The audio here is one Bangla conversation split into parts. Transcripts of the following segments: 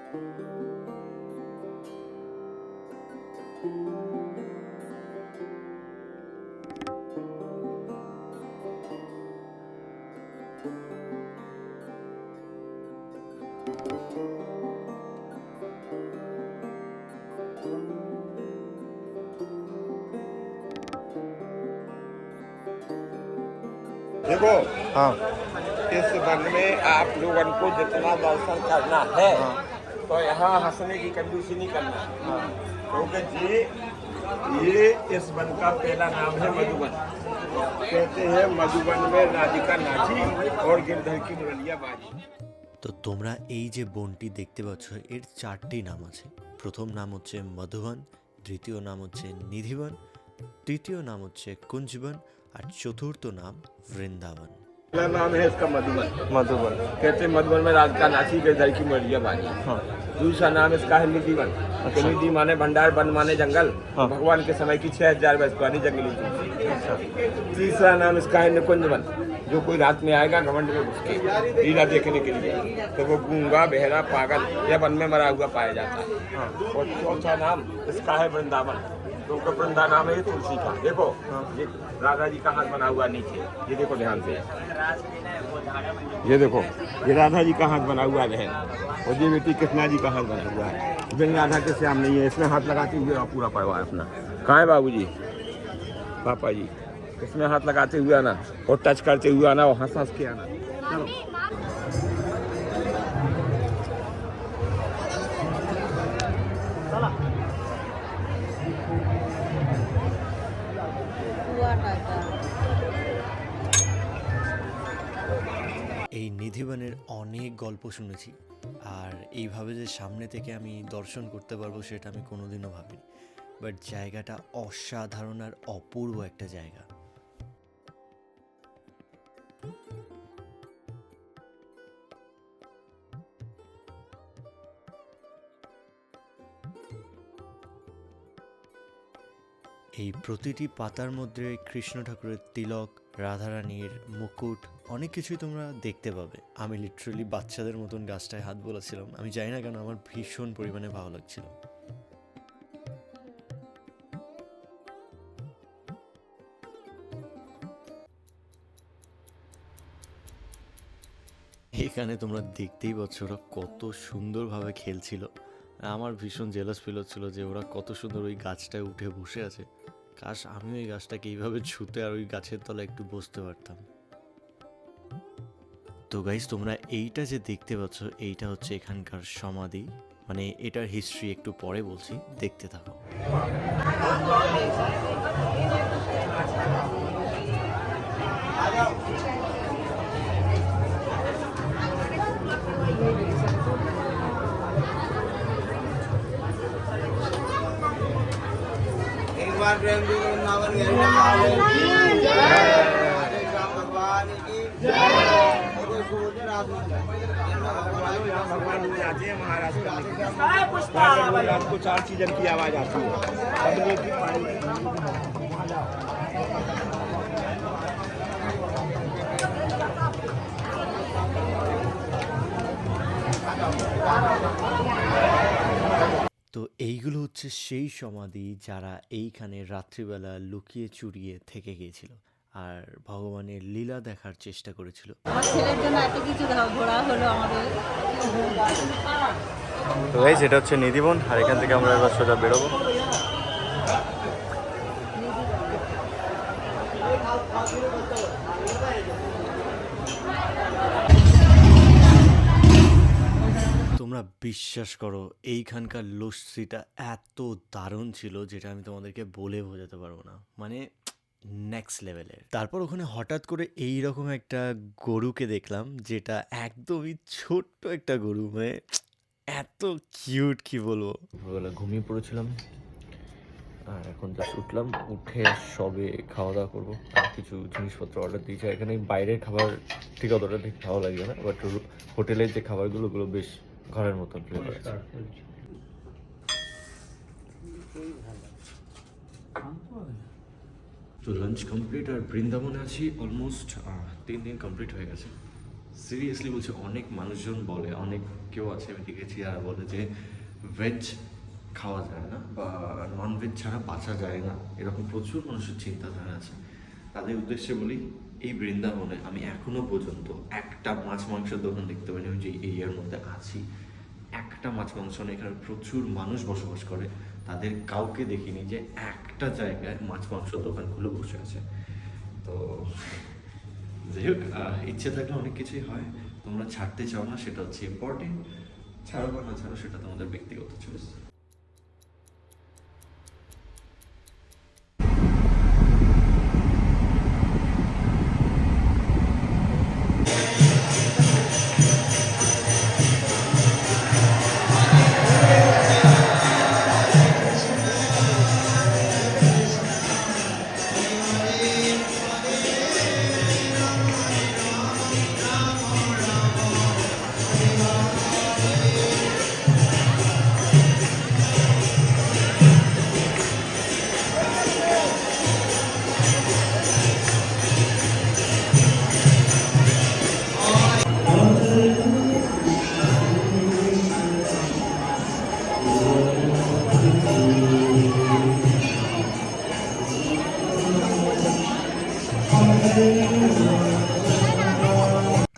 देखो, हाँ इस वन में आप लोगों को जितना दर्शन करना है तो यहाँ हंसने की कंजूसी नहीं करना, क्योंकि ये इस वन का पहला नाम है मधुबन। कहते हैं मधुबन में राधिका नाची और गिरधर की मुरलिया बाजी। তো তোমরা এই যে বনটি দেখতে পাচ্ছ এর চারটি নাম আছে। প্রথম নাম হচ্ছে মধুবন, দ্বিতীয় নাম হচ্ছে নিধিবন, তৃতীয় নাম হচ্ছে কুঞ্জবন আর চতুর্থ नाम वृंदावन। पहला नाम है इसका मधुबन। मधुबन। कहते हैं मधुबन में राधिका नाची गिरधर की मुरलिया बाजी। हाँ। दूसरा नाम इसका है निधिवन। निधि माने भंडार, वन माने जंगल। हाँ। भगवान के समय की 6000 वर्ष पुरानी जंगली थी। तीसरा नाम इसका है निकुंजवन। जो कोई रात में आएगा घमंड में घुस के लीला देखने के लिए तो वो गूंगा, बहरा, पागल या वन में मरा हुआ पाया जाता है। और चौथा नाम इसका है वृंदावन। क्योंकि वृंदा नाम है तुलसी का। देखो ये राधा जी का हाथ बना हुआ नीचे, ये देखो ध्यान से, ये देखो ये राधा जी का हाथ बना हुआ है और ये बेटी कृष्णा जी का हाथ बना हुआ है। बिन राधा के श्याम नहीं है, इसमें हाथ लगाते हुए पूरा परिवार अपना। कहाँ है बाबू जी, पापा जी? इसमें हाथ लगाते हुए आना और टच करते हुए आना और हंस हंस के आना। चलो এই নিধিবনের অনেক গল্প শুনেছি, আর এইভাবে যে সামনে থেকে আমি দর্শন করতে পারবো সেটা আমি কোনোদিনও ভাবিনি। বাট জায়গাটা অসাধারণ আর অপূর্ব একটা জায়গা। এই প্রতিটি পাতার মধ্যে কৃষ্ণ ঠাকুরের তিলক, রাধারানীর মুকুট, অনেক কিছুই তোমরা দেখতে পাবে। আমি লিটারালি বাচ্চাদের মতন গাছটায় হাত বোলাচ্ছিলাম। আমি জানি না কেন আমার ভীষণ পরিমাণে ভালো লাগছিল। এখানে তোমরা দেখতেই পাচ্ছ ওরা কত সুন্দরভাবে খেলছিল। আমার ভীষণ জেলাস ফিল হচ্ছিল যে ওরা কত সুন্দর ওই গাছটায় উঠে বসে আছে। কাশ আমি ওই গাছটাকে এইভাবে ছুতে আর ওই গাছের তলায় একটু বসতে পারতাম। তো গাইস, তোমরা এইটা যে দেখতে পাচ্ছ এইটা হচ্ছে এখানকার সমাধি। মানে এটার হিস্ট্রি একটু পরে বলছি, দেখতে থাকো। आपको 4 सीजन की आवाज आती है। তো এইগুলো হচ্ছে সেই সমাধি যারা এইখানে রাত্রিবেলা লুকিয়ে চুরিয়ে থেকে গিয়েছিল আর ভগবানের লীলা দেখার চেষ্টা করেছিল। আমার ছেলের জন্য এত কিছু ঘোরা হলো আমাদের। তো গাইস, এটা হচ্ছে নিধিবন আর এখান থেকে আমরা এবার সোজা বেরোবো। তোমরা বিশ্বাস করো এইখানকার লস্যিটা এত দারুণ ছিল যেটা আমি তোমাদেরকে বলে বোঝাতে পারবো না। মানে নেক্সট লেভেলের। তারপর ওখানে হঠাৎ করে এইরকম একটা গরুকে দেখলাম যেটা একদমই ছোট্ট একটা গরু, মানে এত কিউট, কি বলবো। ভোরবেলা ঘুমিয়ে পড়েছিলাম আর এখন জাস্ট উঠলাম, উঠে সবে খাওয়া দাওয়া করবো। আর কিছু জিনিসপত্র অর্ডার দিয়েছি। এখানে বাইরের খাবার ঠিক অতটা ঠিক ভালো লাগবে না, বাট হোটেলের যে খাবারগুলো ওগুলো বেশ ঘরের মতন ফ্লেভার আছে। তো লাঞ্চ কমপ্লিট আর বৃন্দাবনে আছি অলমোস্ট 3 দিন কমপ্লিট হয়ে গেছে। সিরিয়াসলি বলছি, অনেক মানুষজন বলে, অনেক কেউ আছে আমি দেখেছি যারা বলে যে ভেজ খাওয়া যায় না বা নন ভেজ ছাড়া বাঁচা যায় না, এরকম প্রচুর মানুষের চিন্তাধারা আছে। তাদের উদ্দেশ্যে বলি, এই বৃন্দাবনে আমি এখনো পর্যন্ত একটা মাছ মাংসের দোকান দেখতে পাইনি। আমি যে এরিয়ার মধ্যে আছি, একটা মাছ মাংস নেই। এখানে প্রচুর মানুষ বসবাস করে, তাদের কাউকে দেখিনি যে একটা জায়গায় মাছ মাংসের দোকান খুলে বসে আছে। তো যাই হোক, ইচ্ছে থাকলে অনেক কিছুই হয়। তোমরা ছাড়তে চাও না, সেটা হচ্ছে ইম্পর্টেন্ট। ছাড়ো বা না ছাড়ো সেটা তোমাদের ব্যক্তিগত চয়েস।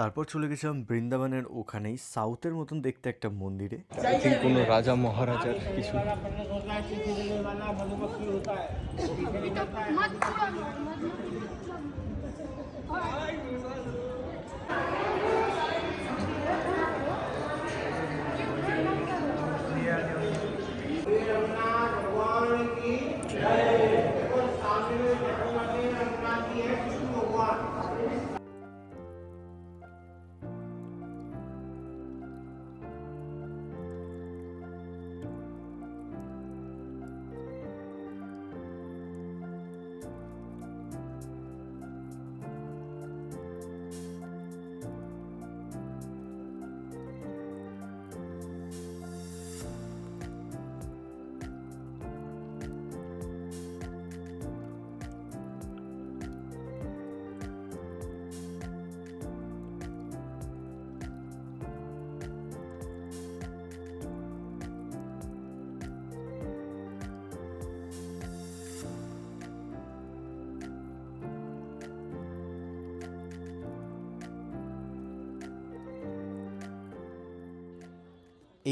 তারপর চলে গেছিলাম বৃন্দাবনের ওখানেই সাউথের মতন দেখতে একটা মন্দিরে। কোনো রাজা মহারাজার কিছু।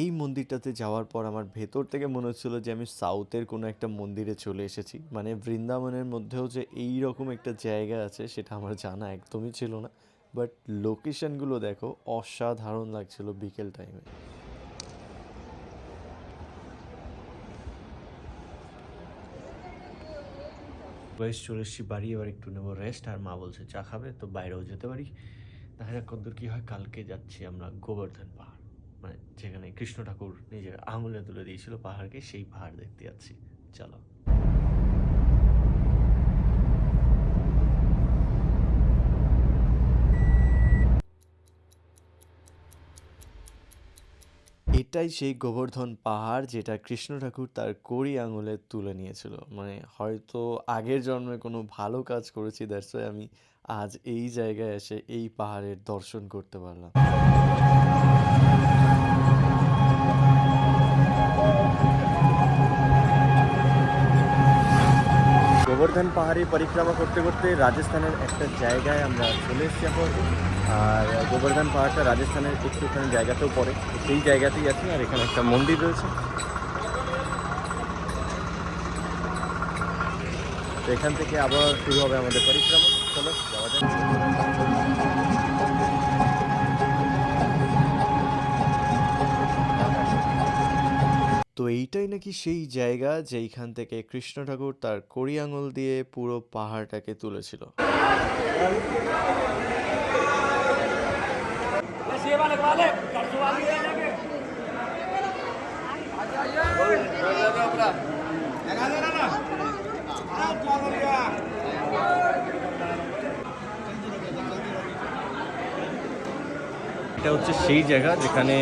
এই মন্দিরটাতে যাওয়ার পর আমার ভেতর থেকে মনে হচ্ছিল যে আমি সাউথের কোনো একটা মন্দিরে চলে এসেছি। মানে বৃন্দাবনের মধ্যেও যে এই রকম একটা জায়গা আছে সেটা আমার জানা একদমই ছিল না। বাট লোকেশনগুলো দেখো, অসাধারণ লাগছিল বিকেল টাইমে। বয়স চলে এসেছি বাড়ি, এবার একটু নেবো রেস্ট। আর মা বলছে চা খাবে, তো বাইরেও যেতে পারি। দেখা যাক কতদূর কী হয়। কালকে যাচ্ছি আমরা গোবর্ধন পাহাড়, মানে যেখানে কৃষ্ণ ঠাকুর নিজের আঙুলে তুলে দিয়েছিল পাহাড়কে, সেই পাহাড় দেখতে যাচ্ছি। চলো। এটাই সেই গোবর্ধন পাহাড় যেটা কৃষ্ণ ঠাকুর তার কড়ি আঙুলে তুলে নিয়েছিল। মানে হয়তো আগের জন্মে কোনো ভালো কাজ করেছি, দ্যাটস ওয়াই আমি আজ এই জায়গায় এসে এই পাহাড়ের দর্শন করতে পারলাম। গোবর্ধন পাহাড়ে পরিক্রমা করতে করতে রাজস্থানের একটা জায়গায় আমরা চলে এসেছি এখন। আর গোবর্ধন পাহাড়টা রাজস্থানের একটুখানি জায়গাতেও পড়ে, সেই জায়গাতেই আছি। আর এখানে একটা মন্দির রয়েছে, তো এখান থেকে আবার শুরু হবে আমাদের পরিক্রমা। চলো যাওয়া যাক। তো এইটাই নাকি সেই জায়গা যেইখান থেকে কৃষ্ণ ঠাকুর তার কড়ি আঙুল দিয়ে পুরো পাহাড়টাকে তুলেছিল। এটা হচ্ছে সেই জায়গা যেখানে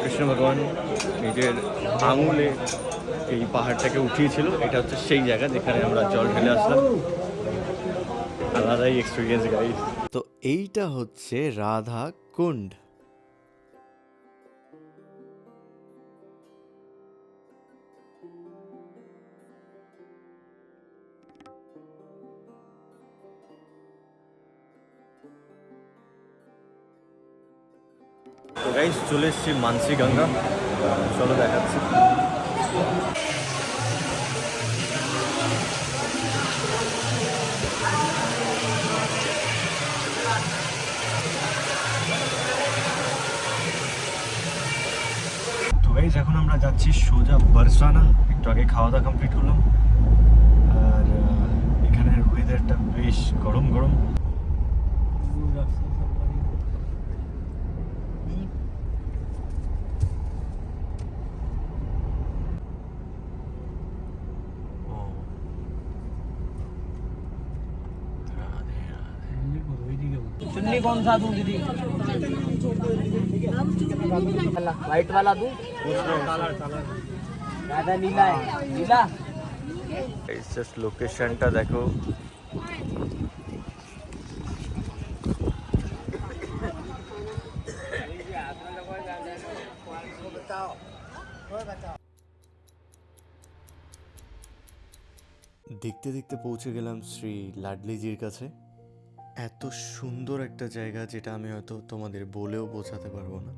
কৃষ্ণ ভগবান নিজের আঙুলে এই পাহাড়টাকে উঠিয়েছিল। এটা হচ্ছে সেই জায়গা যেখানে আমরা জল ঢেলে আসলাম। আলাদাই এক্সপিরিয়েন্স গাইস। তো এইটা হচ্ছে রাধা কুণ্ড। তো গাইস চলে এসেছি মানসী গঙ্গা, চলো দেখাচ্ছি। তো গাইস এখন আমরা যাচ্ছি সোজা বারসানা। একটু আগে খাওয়া দাওয়া কমপ্লিট করলাম, আর এখানের ওয়েদারটা বেশ গরম গরম। चुन्नी कौन सा दूं दीदी? व्हाइट वाला दूं? ज्यादा नीला है, नीला? জাস্ট লোকেশনটা দেখো। দেখতে দেখতে পৌঁছে গেলাম শ্রী লাডলিজির কাছে। এত সুন্দর একটা জায়গা যেটা আমি হয়তো তোমাদের বলেও বোঝাতে পারবো না।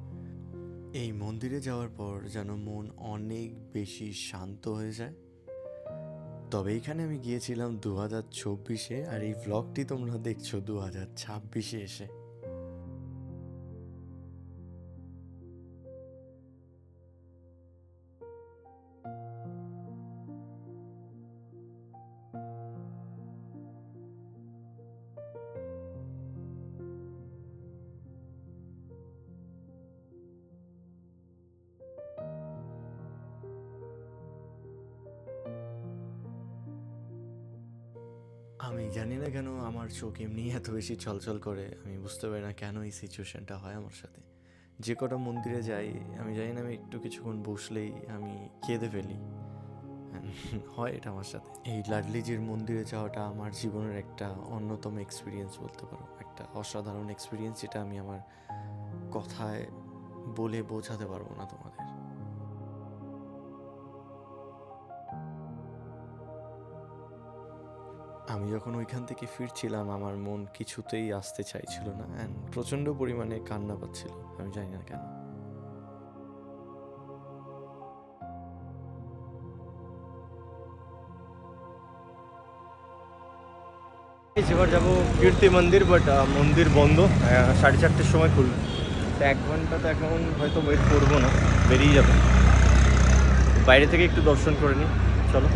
এই মন্দিরে যাওয়ার পর যেন মন অনেক বেশি শান্ত হয়ে যায়। তবে এখানে আমি গিয়েছিলাম 2024-এ, আর এই ভ্লগটি তোমরা দেখছো 2026-এ এসে। আমি জানি না কেন আমার চোখ এমনি এত বেশি ছলছল করে, আমি বুঝতে পারি না কেন এই সিচুয়েশনটা হয় আমার সাথে। যে কটা মন্দিরে যাই আমি জানি না, আমি একটু কিছুক্ষণ বসলেই আমি কেঁদে ফেলি। হয় এটা আমার সাথে। এই লাডলিজির মন্দিরে যাওয়াটা আমার জীবনের একটা অন্যতম এক্সপিরিয়েন্স বলতে পারো, একটা অসাধারণ এক্সপিরিয়েন্স যেটা আমি আমার কথায় বলে বোঝাতে পারবো না তোমাদের। আমি যখন ওইখান থেকে ফিরছিলাম আমার মন কিছুতেই আসতে চাইছিল না, অ্যান্ড প্রচণ্ড পরিমাণে কান্না পাচ্ছিল, আমি জানি না কেন। এবার যাবো কীর্তি মন্দির, বাট মন্দির বন্ধ, 4:30-র সময় খুলবে। তো 1 ঘন্টা তো এখন হয়তো ওয়েট করবো না, বেরিয়ে যাবো। বাইরে থেকে একটু দর্শন করে নিই, চলো।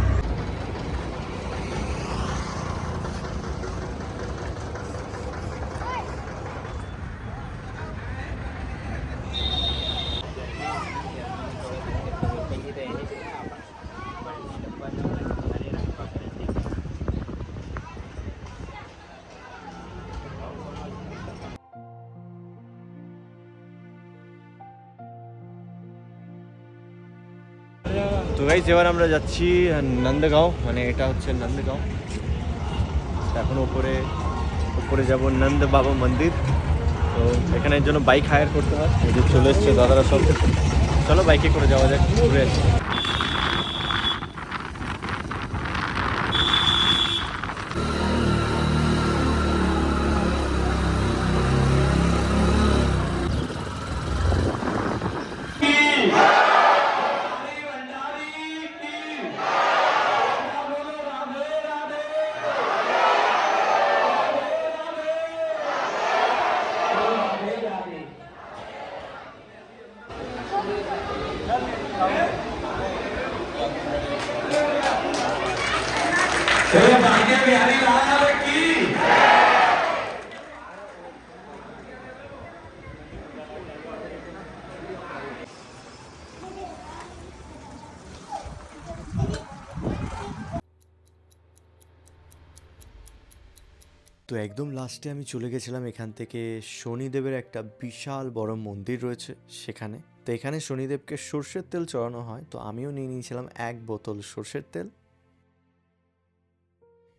তো গাইস এবার আমরা যাচ্ছি নন্দগাঁও, মানে এটা হচ্ছে নন্দগাঁও। এখন উপরে যাব নন্দ বাবা মন্দির। তো এখানের জন্য বাইক হায়ার করতে হয়, এই যে চলে এসছে দাদারা সব। চলো বাইকে করে যাওয়া যাক, ঘুরে আসি। তো একদম লাস্টে আমি চলে গেছিলাম এখান থেকে শনিদেবের একটা বিশাল বড় মন্দির রয়েছে সেখানে। তো এখানে শনিদেবকে সর্ষের তেল চড়ানো হয়, তো আমিও নিয়ে নিয়েছিলাম 1 বোতল সর্ষের তেল।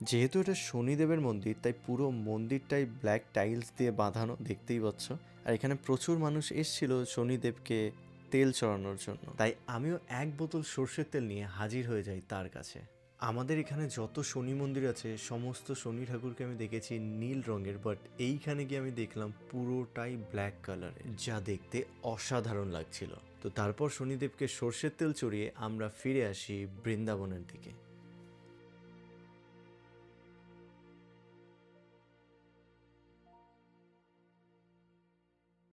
যেহেতু এটা শনিদেবের মন্দির তাই পুরো মন্দিরটাই ব্ল্যাক টাইলস দিয়ে বাঁধানো, দেখতেই পাচ্ছ। আর এখানে প্রচুর মানুষ এসেছিল শনিদেবকে তেল চড়ানোর জন্য, তাই আমিও এক বোতল সর্ষের তেল নিয়ে হাজির হয়ে যাই তার কাছে। আমাদের এখানে যত শনি মন্দির আছে সমস্ত শনি ঠাকুরকে আমি দেখেছি নীল রঙের, বাট এইখানে গিয়ে আমি দেখলাম পুরোটাই ব্ল্যাক কালারের, যা দেখতে অসাধারণ লাগছিল। তো তারপর শনিদেবকে সর্ষের তেল চড়িয়ে আমরা ফিরে আসি বৃন্দাবনের দিকে।